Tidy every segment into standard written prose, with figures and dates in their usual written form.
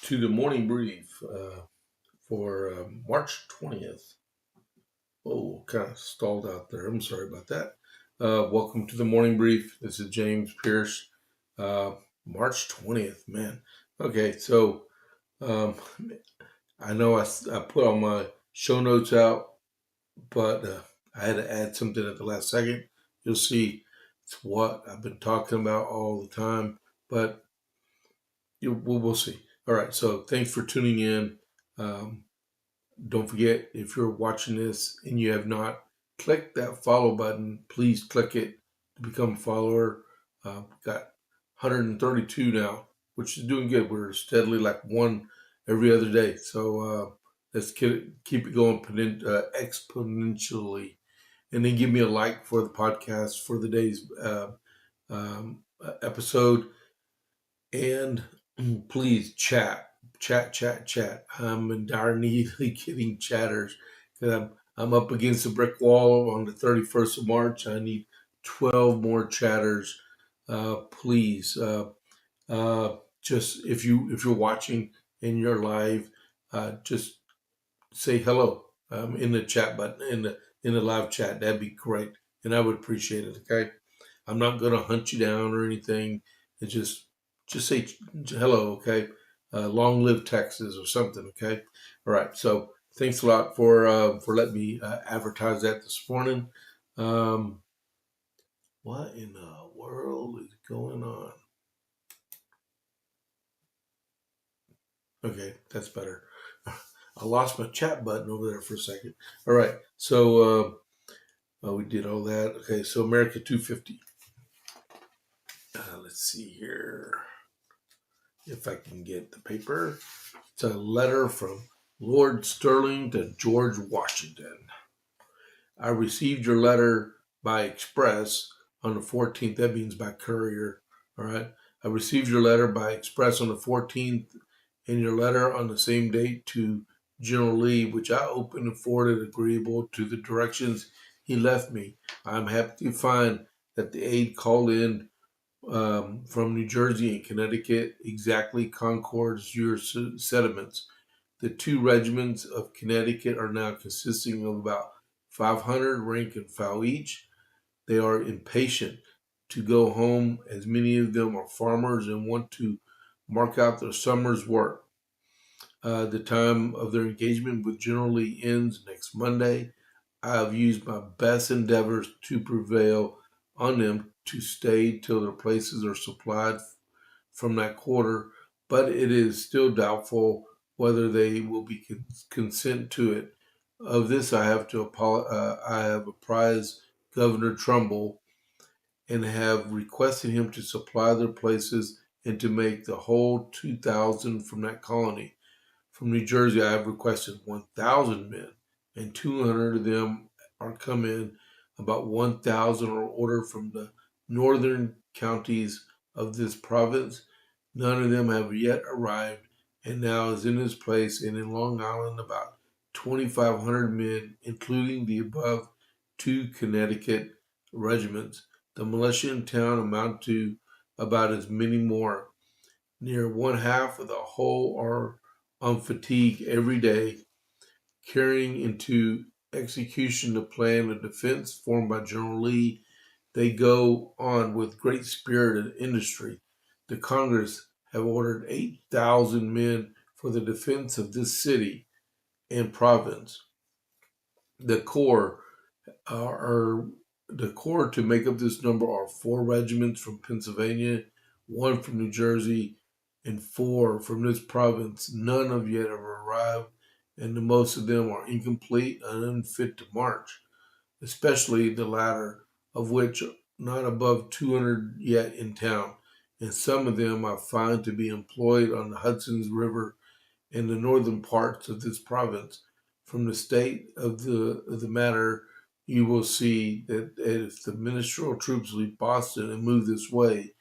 to the morning brief for March 20th. Oh, kind of stalled out there. I'm sorry about that. Welcome to the morning brief. This is James Pierce. Uh, March 20th, man. Okay, so um, I know I put all my show notes out, but I had to add something at the last second. You'll see it's what I've been talking about all the time, but we'll see. All right, so thanks for tuning in. Um, don't forget, if you're watching this and you have not clicked that follow button, please click it to become a follower. We've got 132 now, which is doing good. We're steadily like one every other day. So let's keep it going exponentially. And then give me a like for the podcast for the day's episode. And please chat. I'm in dire need of getting chatters because I'm up against a brick wall on the 31st of March. I need 12 more chatters. Please, just if you're watching and you're live, just say hello in the chat button in the live chat. That'd be great, and I would appreciate it. Okay, I'm not gonna hunt you down or anything. It's just say hello. Okay, long live Texas or something. Okay, all right. So thanks a lot for letting me advertise that this morning. Um, what in the world is going on? Okay, that's better. I lost my chat button over there for a second. All right, so we did all that. Okay, so America 250. Let's see here if I can get the paper. It's a letter from Lord Sterling to George Washington. I received your letter by express on the 14th. That means by courier. All right. I received your letter by express on the 14th and your letter on the same date to General Lee, which I opened and forwarded agreeable to the directions he left me. I'm happy to find that the aide called in from New Jersey and Connecticut exactly concords your sentiments. The two regiments of Connecticut are now consisting of about 500 rank and file each. They are impatient to go home, as many of them are farmers and want to mark out their summer's work. The time of their engagement with General Lee ends next Monday. I have used my best endeavors to prevail on them to stay till their places are supplied from that quarter, but it is still doubtful whether they will be consent to it. Of this, I have I have apprised Governor Trumbull and have requested him to supply their places and to make the whole 2,000 from that colony. From New Jersey, I have requested 1,000 men, and 200 of them are come in. About 1,000 are ordered from the northern counties of this province. None of them have yet arrived, and now is in his place, and in Long Island about 2,500 men, including the above two Connecticut regiments. The militia in town amount to about as many more. Near one half of the whole are on fatigue every day, carrying into execution the plan of defense formed by General Lee. They go on with great spirit and industry. The Congress have ordered 8,000 men for the defense of this city and province. The corps are the corps to make up this number are 4 regiments from Pennsylvania, 1 from New Jersey, and 4 from this province. None of yet have arrived, and the most of them are incomplete and unfit to march, especially the latter, of which not above 200 yet in town, and some of them I find to be employed on the Hudson's River in the northern parts of this province. From the state of the matter, you will see that if the ministerial troops leave Boston and move this way,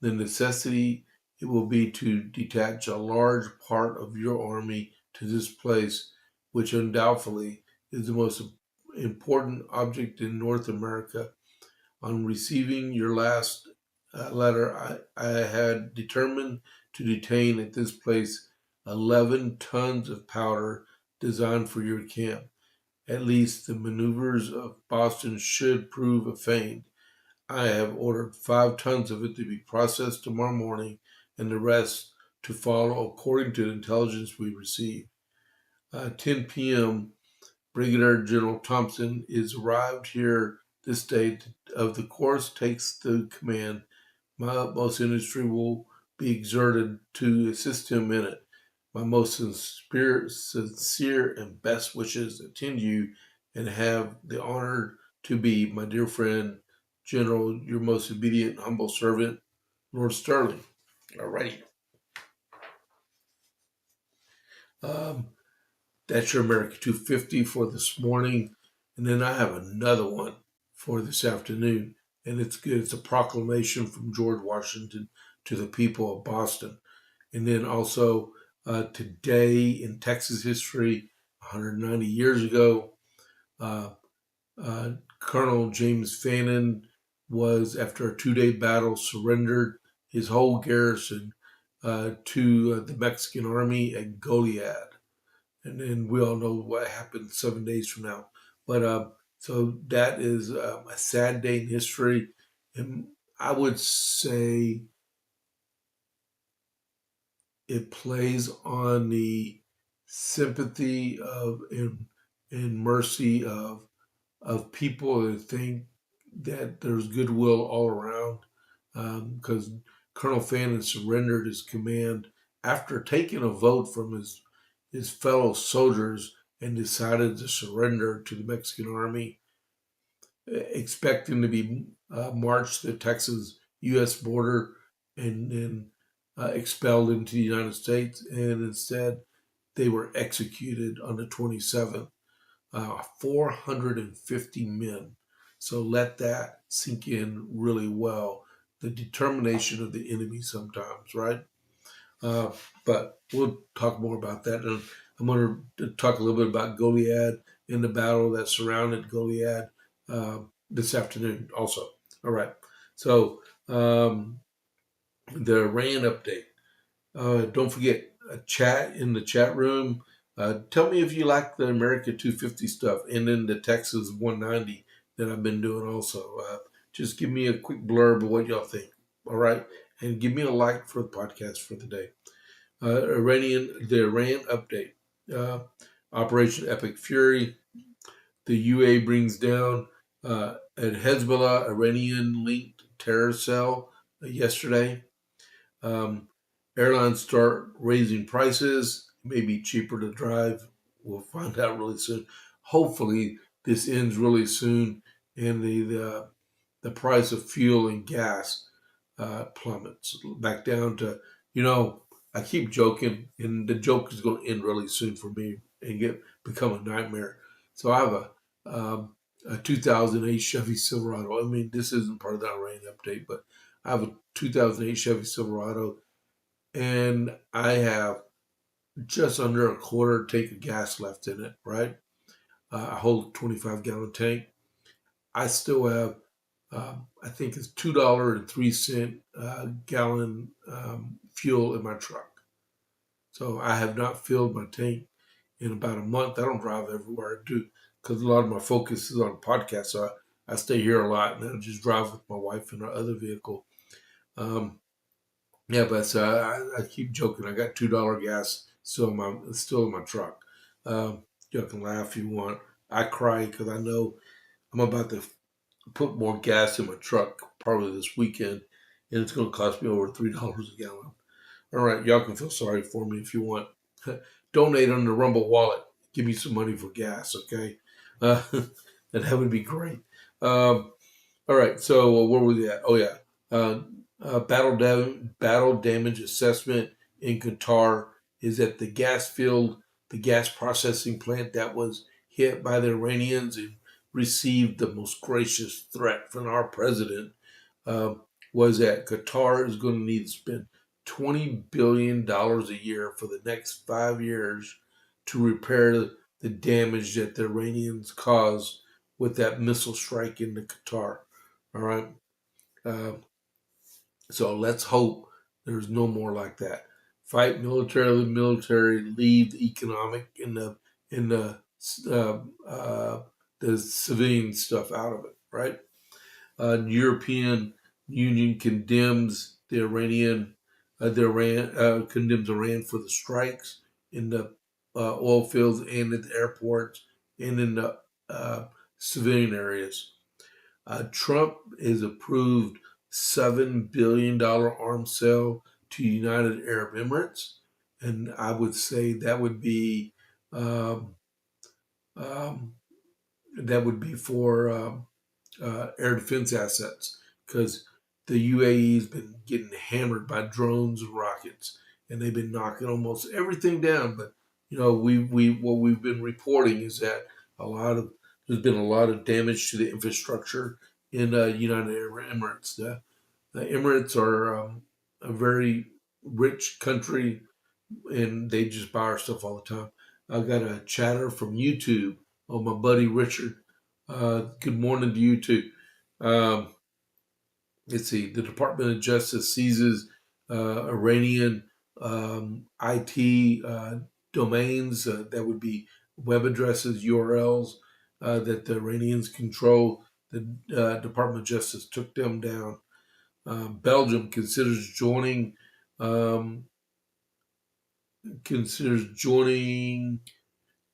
the necessity it will be to detach a large part of your army to this place, which undoubtedly is the most important object in North America. On receiving your last letter, I had determined to detain at this place 11 tons of powder designed for your camp. At least the maneuvers of Boston should prove a feint. I have ordered 5 tons of it to be processed tomorrow morning and the rest to follow according to the intelligence we received. 10 p.m. Brigadier General Thompson is arrived here this day. Of the course takes the command. My utmost industry will be exerted to assist him in it. My most sincere and best wishes attend you and have the honor to be, my dear friend, General, your most obedient, humble servant, Lord Sterling. All righty. Um, that's your America 250 for this morning. And then I have another one for this afternoon. And it's good. It's a proclamation from George Washington to the people of Boston. And then also today in Texas history, 190 years ago, uh, Colonel James Fannin was, after a 2-day battle, surrendered his whole garrison to the Mexican army at Goliad. And then we all know what happened 7 days from now. But so that is a sad day in history. And I would say it plays on the sympathy of and mercy of people that think that there's goodwill all around, because Colonel Fannin surrendered his command after taking a vote from his fellow soldiers and decided to surrender to the Mexican army, expecting to be marched to the Texas U.S. border and then expelled into the United States. And instead, they were executed on the 27th. 450 men. So let that sink in really well. The determination of the enemy sometimes, right? Uh, but we'll talk more about that. And I'm going to talk a little bit about Goliad and the battle that surrounded Goliad this afternoon also. All right. So the Iran update. Don't forget, chat in the chat room. Tell me if you like the America 250 stuff and then the Texas 190 that I've been doing also. Just give me a quick blurb of what y'all think. All right. And give me a like for the podcast for the day. The Iran update. Uh, Operation Epic Fury. The UA brings down a Hezbollah Iranian linked terror cell yesterday. Um, Airlines start raising prices. It may be cheaper to drive. We'll find out really soon. Hopefully, this ends really soon, and the price of fuel and gas plummets back down to, I keep joking, and the joke is going to end really soon for me and become a nightmare. So I have a 2008 Chevy Silverado. I mean, this isn't part of the Iran update, but I have a 2008 Chevy Silverado, and I have just under a quarter tank of gas left in it, right? I hold a 25-gallon tank. I still have, I think it's $2.03 gallon fuel in my truck. So I have not filled my tank in about a month. I don't drive everywhere I do because a lot of my focus is on podcasts. So I stay here a lot, and I just drive with my wife in our other vehicle. Yeah, but I keep joking. I got $2 gas still in my truck. You can laugh if you want. I cry because I know I'm about to put more gas in my truck probably this weekend, and it's going to cost me over $3 a gallon. All right, y'all can feel sorry for me if you want. Donate on the Rumble wallet. Give me some money for gas, okay? That would be great. Um, all right, so where was we at? Oh yeah, uh, battle damage assessment in Qatar is at the gas field, the gas processing plant that was hit by the Iranians and received the most gracious threat from our president. Uh, was that Qatar is going to need to spend $20 billion a year for the next 5 years to repair the damage that the Iranians caused with that missile strike into Qatar. All right. Uh, so let's hope there's no more like that. fight military, leave the economic and uh, uh, the civilian stuff out of it, right? European Union condemns condemns Iran for the strikes in the oil fields and at the airports and in the uh, civilian areas. Trump has approved $7 billion arms sale to United Arab Emirates, and I would say um, um, that would be for air defense assets because the UAE has been getting hammered by drones and rockets, and they've been knocking almost everything down. But we what we've been reporting is that a lot of there's been a lot of damage to the infrastructure in United Arab Emirates. The Emirates are a very rich country, and they just buy our stuff all the time. I got a chatter from YouTube. Oh, my buddy Richard. Good morning to you too. Um, let's see. The Department of Justice seizes Iranian IT domains. That would be web addresses, URLs that the Iranians control. The Department of Justice took them down. Belgium um, considers joining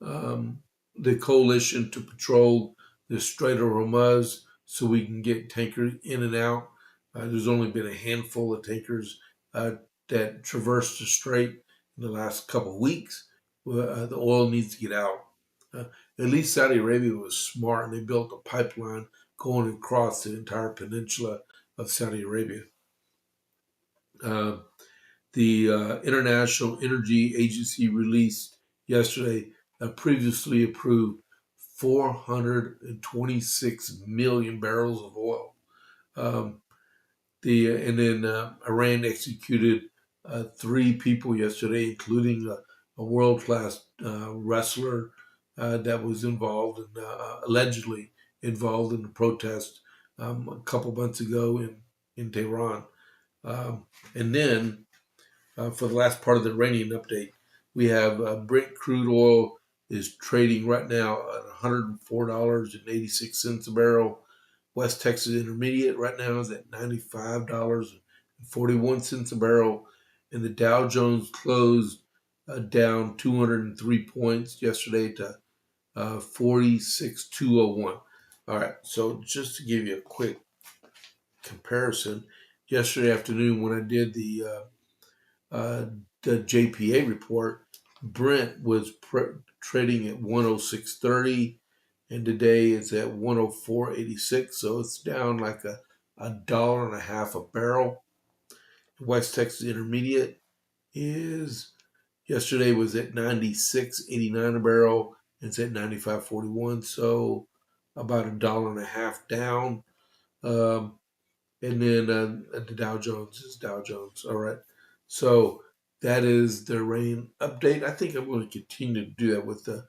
um, the coalition to patrol the Strait of Hormuz so we can get tankers in and out. There's only been a handful of tankers uh, that traversed the strait in the last couple of weeks. The oil needs to get out. Uh, at least Saudi Arabia was smart and they built a pipeline going across the entire peninsula of Saudi Arabia. Uh, the International Energy Agency released yesterday a previously approved 426 million barrels of oil. Um, and then Iran executed three people yesterday, including a world class wrestler that was allegedly involved in the protest a couple months ago in Tehran. And then for the last part of the Iranian update, we have Brent crude oil is trading right now at $104.86 a barrel. West Texas Intermediate right now is at $95.41 a barrel. And the Dow Jones closed down 203 points yesterday to 46,201. All right, so just to give you a quick comparison, yesterday afternoon when I did uh, the JPA report, Brent was trading at 106.30, and today it's at 104.86. So it's down like a dollar and a half a barrel. West Texas Intermediate is yesterday was at 96.89 a barrel, and it's at 95.41. So about a dollar and a half down. Um, and then the Dow Jones is Dow Jones. All right. So that is the rain update. I think I'm going to continue to do that with the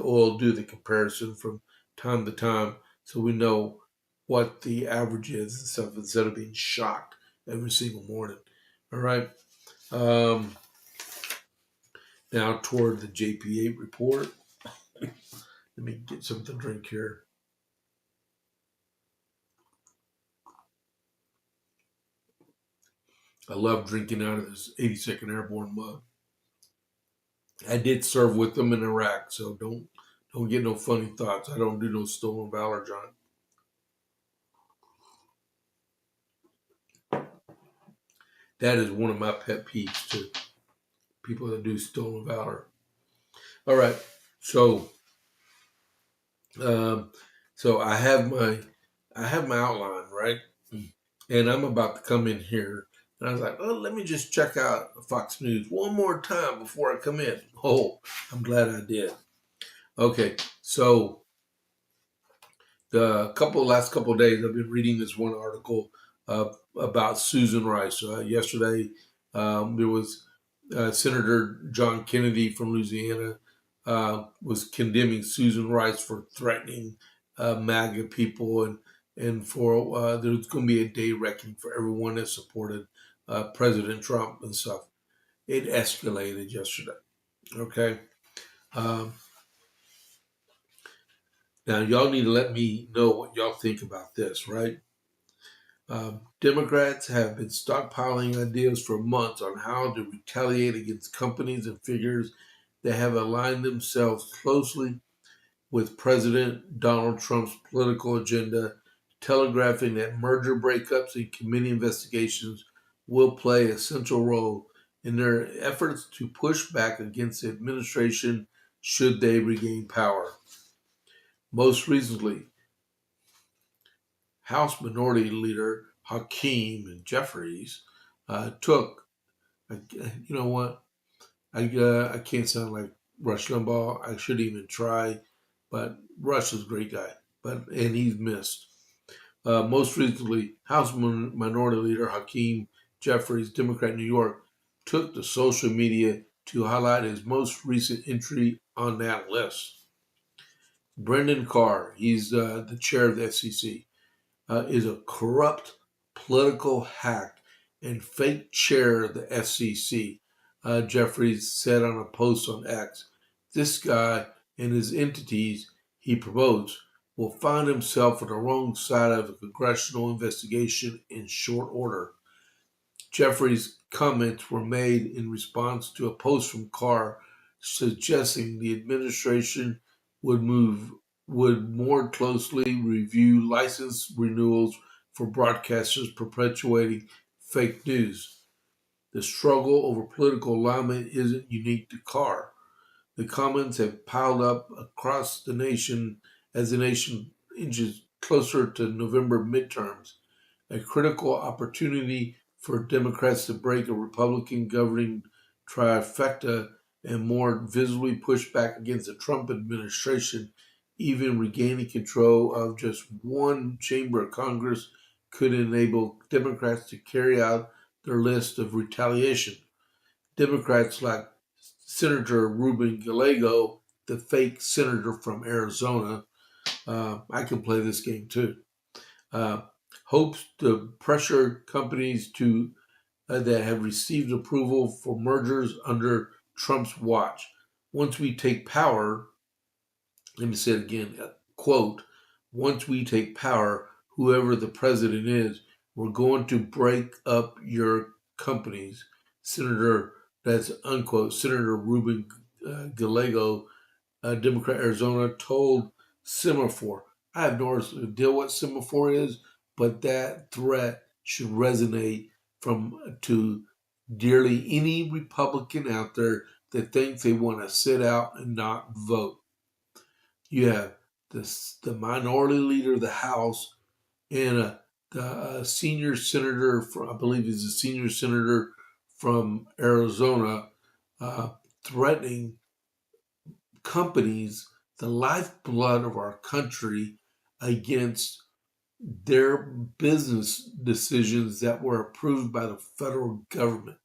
oil, do the comparison from time to time so we know what the average is and stuff instead of being shocked every single morning. All right. Um, Now toward the JPA report. Let me get something to drink here. I love drinking out of this 82nd Airborne mug. I did serve with them in Iraq, so don't get no funny thoughts. I don't do no stolen valor, John. That is one of my pet peeves too. People that do stolen valor. All right, so um, so I have my outline right, and I'm about to come in here, and I was like, oh, let me just check out Fox News one more time before I come in. Oh, I'm glad I did. Okay, so the last couple of days, I've been reading this one article about Susan Rice. Yesterday, there was Senator John Kennedy from Louisiana was condemning Susan Rice for threatening MAGA people, and for there's going to be a day reckoning for everyone that supported President Trump and stuff. it escalated yesterday. Okay. Um, Now, y'all need to let me know what y'all think about this, right? Democrats have been stockpiling ideas for months on how to retaliate against companies and figures that have aligned themselves closely with President Donald Trump's political agenda, telegraphing that merger breakups and committee investigations will play a central role in their efforts to push back against the administration should they regain power. Most recently, House Minority Leader Hakeem Jeffries took, you know what, I can't sound like Rush Limbaugh. I shouldn't even try, but Rush is a great guy, and he's missed. Most recently, House Minority Leader Hakeem Jeffries, Democrat New York, took to social media to highlight his most recent entry on that list. Brendan Carr, he's the chair of the FCC, is a corrupt political hack and fake chair of the FCC, Jeffries said on a post on X. This guy and his entities he promotes will find himself on the wrong side of a congressional investigation in short order. Jeffries' comments were made in response to a post from Carr suggesting the administration would more closely review license renewals for broadcasters perpetuating fake news. The struggle over political alignment isn't unique to Carr. The comments have piled up across the nation as the nation inches closer to November midterms, a critical opportunity for Democrats to break a Republican governing trifecta and more visibly push back against the Trump administration. Even regaining control of just one chamber of Congress could enable Democrats to carry out their list of retaliation. Democrats like Senator Ruben Gallego, the fake senator from Arizona, I can play this game too, uh, hopes to pressure companies to that have received approval for mergers under Trump's watch. Once we take power, let me say it again, quote, once we take power, whoever the president is, we're going to break up your companies. Senator, that's unquote, Senator Ruben Gallego, Democrat Arizona, told Semaphore. I have no idea what Semaphore is, but that threat should resonate to dearly any Republican out there that thinks they want to sit out and not vote. You have the minority leader of the House and the senior senator from, I believe he's a senior senator from Arizona, uh, threatening companies, the lifeblood of our country, against their business decisions that were approved by the federal government.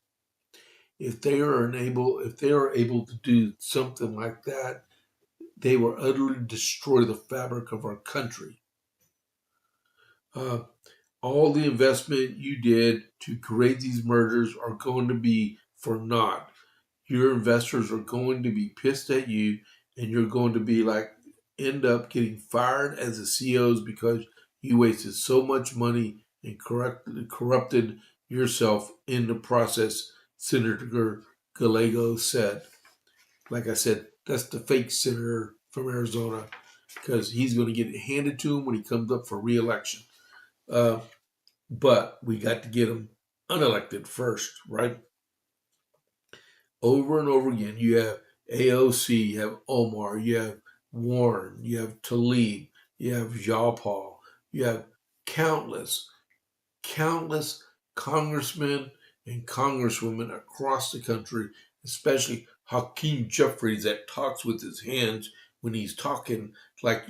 If they are able to do something like that, they will utterly destroy the fabric of our country. Uh, all the investment you did to create these mergers are going to be for naught. Your investors are going to be pissed at you, and you're going to be like end up getting fired as the CEOs because you wasted so much money and corrupted yourself in the process, Senator Gallego said. Like I said, that's the fake senator from Arizona because he's going to get it handed to him when he comes up for re-election. Uh, but we got to get him unelected first, right? Over and over again, you have AOC, you have Omar, you have Warren, you have Tlaib, you have Jayapal, you have countless congressmen and congresswomen across the country, especially Hakeem Jeffries that talks with his hands when he's talking like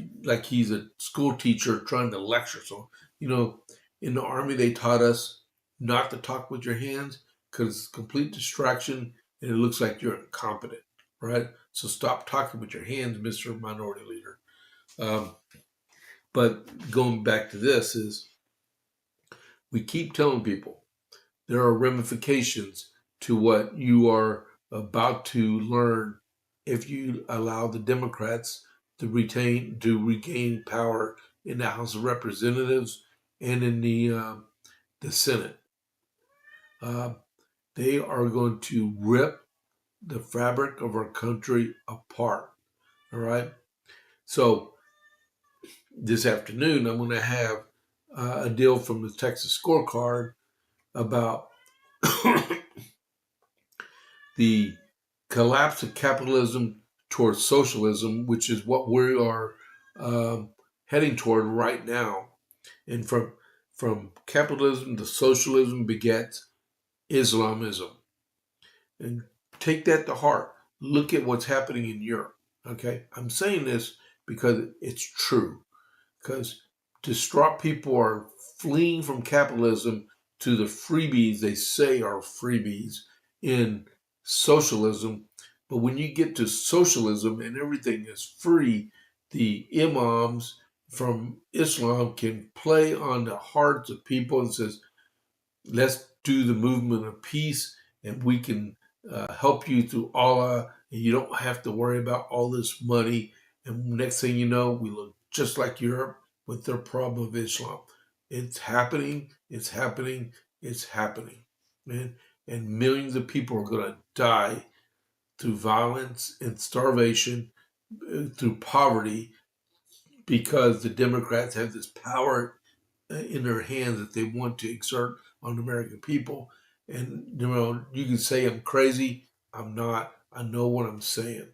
he's a school teacher trying to lecture. So, in the Army they taught us not to talk with your hands because it's complete distraction and it looks like you're incompetent, right? So stop talking with your hands, Mr. Minority Leader. But going back to this is we keep telling people there are ramifications to what you are about to learn if you allow the Democrats to regain power in the House of Representatives and in the Senate. They are going to rip the fabric of our country apart. All right. So this afternoon, I'm going to have a deal from the Texas scorecard about the collapse of capitalism towards socialism, which is what we are heading toward right now. And from capitalism to socialism begets Islamism. And take that to heart. Look at what's happening in Europe. Okay, I'm saying this because it's true. Because distraught people are fleeing from capitalism to the freebies they say are freebies in socialism. But when you get to socialism and everything is free, the imams from Islam can play on the hearts of people and says, let's do the movement of peace and we can help you through Allah and you don't have to worry about all this money. And next thing you know, we look just like Europe with their problem of Islam. It's happening, it's happening, it's happening. And millions of people are going to die through violence and starvation, through poverty, because the Democrats have this power in their hands that they want to exert on the American people. And you can say I'm crazy. I'm not. I know what I'm saying.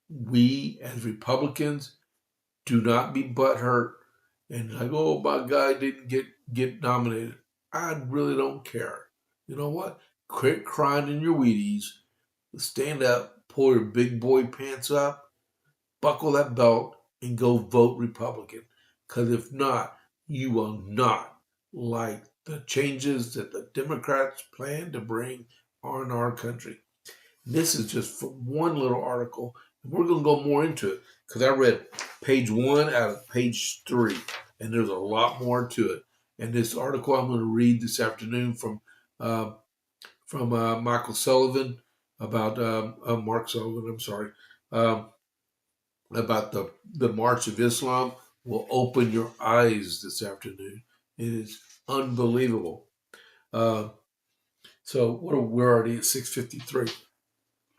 We as Republicans do not be butthurt and like, oh, my guy didn't get nominated. I really don't care. You know what? Quit crying in your Wheaties. Stand up, pull your big boy pants up, buckle that belt, and go vote Republican. Because if not, you will not like the changes that the Democrats plan to bring on our country. This is just from one little article. We're going to go more into it because I read page 1 out of page 3, and there's a lot more to it. And this article I'm going to read this afternoon from Michael Sullivan about Mark Sullivan. I'm sorry. About the March of Islam will open your eyes this afternoon. It is unbelievable. So we're already at 6:53.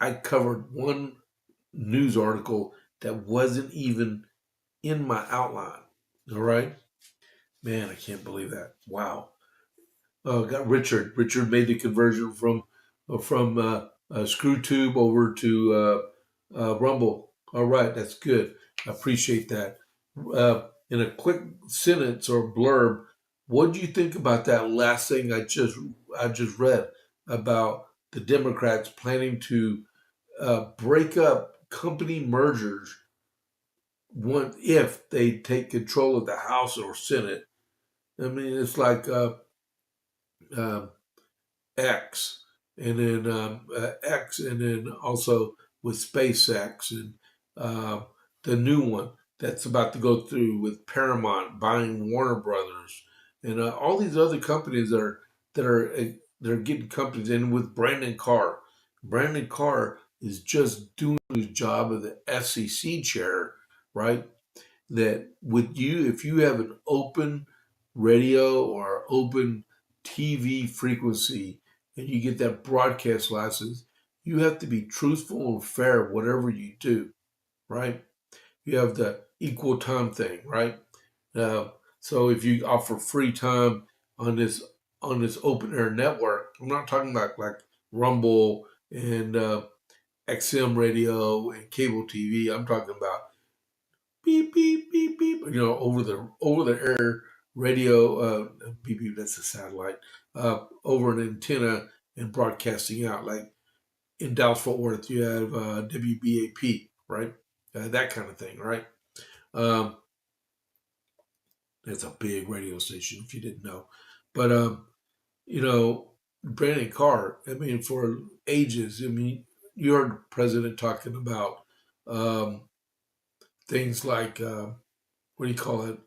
I covered one news article that wasn't even in my outline. All right, man, I can't believe that. Wow. Got Richard. Richard made the conversion from ScrewTube over to Rumble. All right, that's good. I appreciate that. In a quick sentence or blurb, what do you think about that last thing I just read about the Democrats planning to break up company mergers if they take control of the House or Senate? I mean, it's like um, X, and then X, and then also with SpaceX and uh, the new one that's about to go through with Paramount buying Warner Brothers, and all these other companies that are getting companies in with Brandon Carr. Brandon Carr is just doing his job of the FCC chair, right? That with you, if you have an open radio or open TV frequency and you get that broadcast license, you have to be truthful and fair whatever you do, right? You have the equal time thing, right? Uh, so if you offer free time on this open air network, I'm not talking about like Rumble and XM radio and cable TV. I'm talking about beep beep beep beep. Over the air radio. Beep beep. That's a satellite. Over an antenna and broadcasting out. Like in Dallas Fort Worth, you have WBAP, right? That kind of thing, right? Um, it's a big radio station if you didn't know. But Brandon Carr. I mean, for ages. I mean, you heard the president talking about things like what do you call it?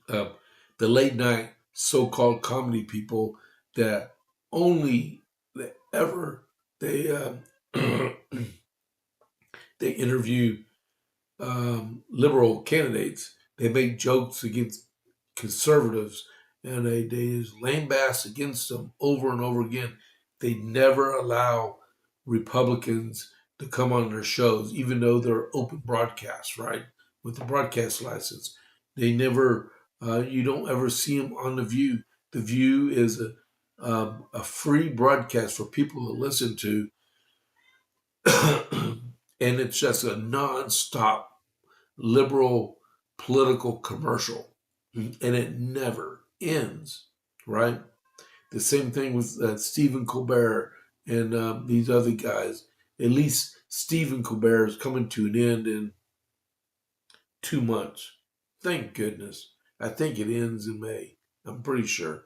uh, the late night so-called comedy people that only that ever they they interview liberal candidates. They make jokes against conservatives, and they just lambast against them over and over again. They never allow Republicans to come on their shows, even though they're open broadcasts, right? With the broadcast license, they never. You don't ever see them on the View. The View is a free broadcast for people to listen to, and it's just a nonstop liberal political commercial, and it never ends, right? The same thing with Stephen Colbert and these other guys. At least Stephen Colbert is coming to an end in 2 months. Thank goodness. I think it ends in May. I'm pretty sure.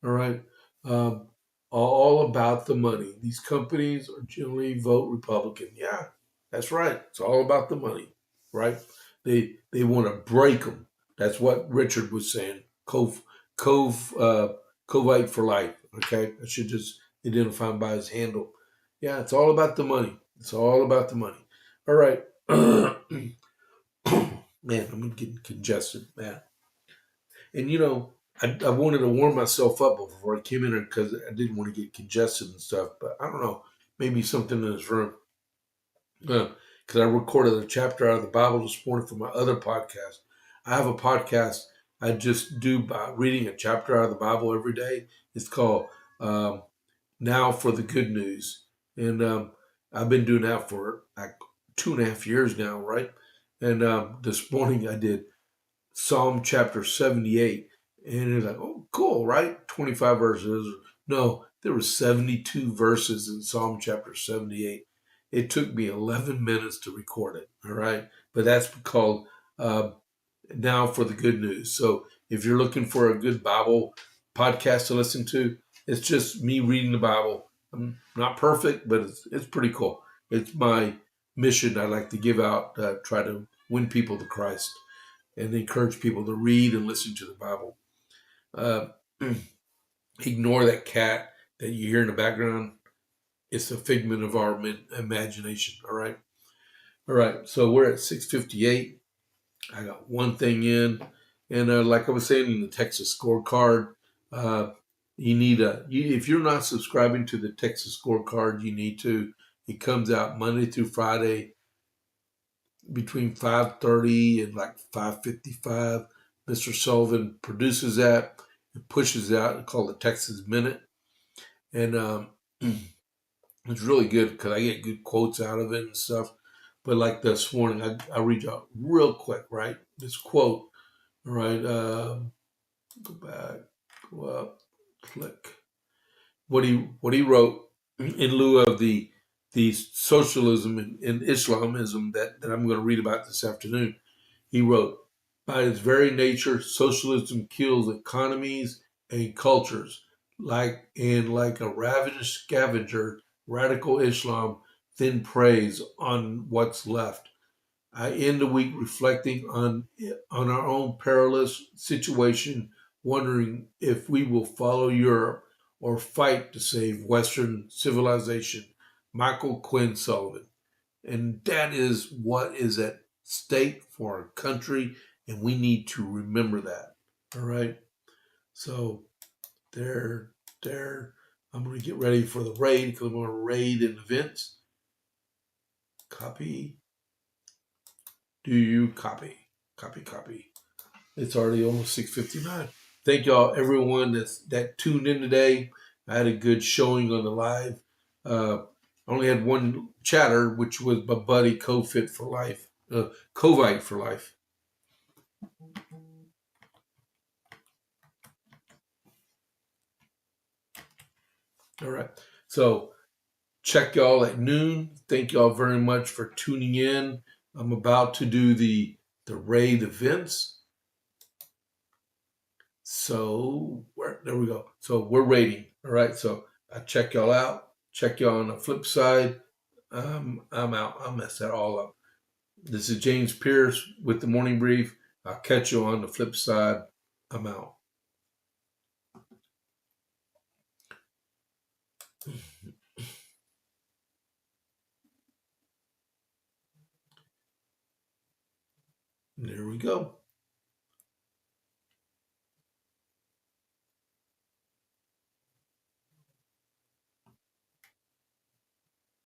All right. Um, all about the money. These companies are generally vote Republican. Yeah, that's right. It's all about the money, right? They want to break them. That's what Richard was saying. Covite for life. Okay, I should just identify him by his handle. Yeah, it's all about the money. It's all about the money. All right. Man, I'm getting congested, man. And I wanted to warm myself up before I came in here because I didn't want to get congested and stuff. But I don't know, maybe something in this room. Because I recorded a chapter out of the Bible this morning for my other podcast. I have a podcast I just do by reading a chapter out of the Bible every day. It's called Now for the Good News. And I've been doing that for like 2.5 years now, right? And this morning I did Psalm chapter 78. And it's like, oh, cool, right? 25 verses. No, there were 72 verses in Psalm chapter 78. It took me 11 minutes to record it, all right? But that's called Now for the Good News. So if you're looking for a good Bible podcast to listen to, it's just me reading the Bible. I'm not perfect, but it's pretty cool. It's my mission I like to give out, try to win people to Christ and encourage people to read and listen to the Bible. Uh, Ignore that cat that you hear in the background. It's a figment of our imagination. All right. All right. So we're at 6:58. I got one thing in, and like I was saying in the Texas scorecard, you need if you're not subscribing to the Texas scorecard, you need to. It comes out Monday through Friday between 5:30 and like 5:55. Mr. Sullivan produces that and pushes out. It's called the Texas Minute, and it's really good because I get good quotes out of it and stuff. But like this morning, I read out real quick, right? This quote, right? Go back, go up, click. What he wrote in lieu of the socialism and Islamism that I'm going to read about this afternoon. He wrote, by its very nature, socialism kills economies and cultures. Like a ravenous scavenger, radical Islam then preys on what's left. I end the week reflecting on our own perilous situation, wondering if we will follow Europe or fight to save Western civilization. Michael Quinn Sullivan. And that is what is at stake for our country, and we need to remember that. All right. So there. I'm going to get ready for the raid because I'm going to raid in events. Copy. Do you copy? Copy. It's already almost 6:59. Thank y'all, everyone that tuned in today. I had a good showing on the live. I only had one chatter, which was my buddy Covite for life. Covite for life. All right. So check y'all at noon. Thank y'all very much for tuning in. I'm about to do the raid events. So there we go. So we're raiding. All right. So I check y'all out. Check y'all on the flip side. I'm out. I messed that all up. This is James Pierce with the Morning Brief. I'll catch you on the flip side. I'm out. And there we go.